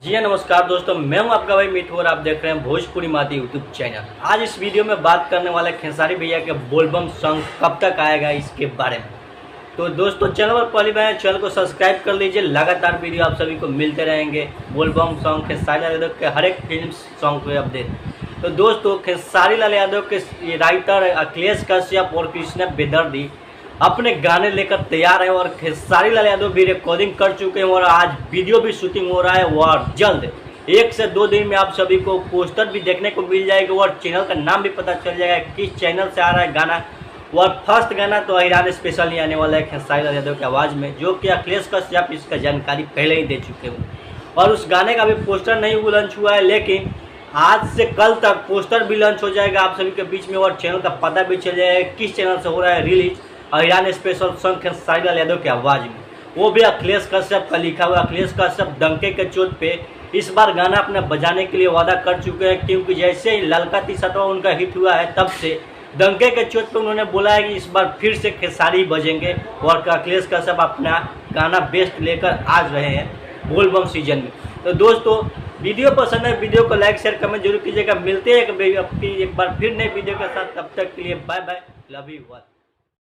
जी हाँ, नमस्कार दोस्तों, मैं हूं आपका भाई मिठू और आप देख रहे हैं भोजपुरी माती यूट्यूब चैनल। आज इस वीडियो में बात करने वाले खेसारी भैया के बोलबम सॉन्ग कब तक आएगा इसके बारे में। तो दोस्तों, चैनल पर पहली बार चैनल को सब्सक्राइब कर लीजिए। लगातार वीडियो आप सभी को मिलते रहेंगे बोलबम सॉन्ग, खेसारी लाल यादव के हर एक फिल्म सॉन्ग पे अपडेट। तो दोस्तों, खेसारी लाल यादव के राइटर अखिलेश कश्यप और कृष्णा बेदर्दी अपने गाने लेकर तैयार है और खेसारी लाल यादव भी रिकॉर्डिंग कर चुके हैं और आज वीडियो भी शूटिंग हो रहा है। और जल्द 1 से 2 दिन में आप सभी को पोस्टर भी देखने को मिल जाएगा और चैनल का नाम भी पता चल जाएगा किस चैनल से आ रहा है गाना। और फर्स्ट गाना तो अहिरान स्पेशल ही आने वाला है खेसारी लाल यादव की आवाज़ में, जो कि अखिलेश कश्यप इसका जानकारी पहले ही दे चुके हैं। और उस गाने का भी पोस्टर नहीं लॉन्च हुआ है, लेकिन आज से कल तक पोस्टर भी लॉन्च हो जाएगा आप सभी के बीच में और चैनल का पता भी चल जाएगा किस चैनल से हो रहा है रिलीज अहिरान स्पेशल सॉन्ग खेसारी लाल यादव की आवाज़ में। वो भी अखिलेश कश्यप का लिखा हुआ। अखिलेश कश्यप डंके के चोट पे इस बार गाना अपने बजाने के लिए वादा कर चुके हैं, क्योंकि जैसे ही ललका तीसरा उनका हिट हुआ है तब से डंके के चोट पे उन्होंने बोला है कि इस बार फिर से खेसारी बजेंगे और अखिलेश कश्यप अपना गाना बेस्ट लेकर आ रहे हैं बोलबम सीजन में। तो दोस्तों, वीडियो पसंद है, वीडियो को लाइक शेयर कमेंट जरूर कीजिएगा। मिलते हैं एक बार फिर नए वीडियो के साथ, तब तक के लिए bye bye, love you all.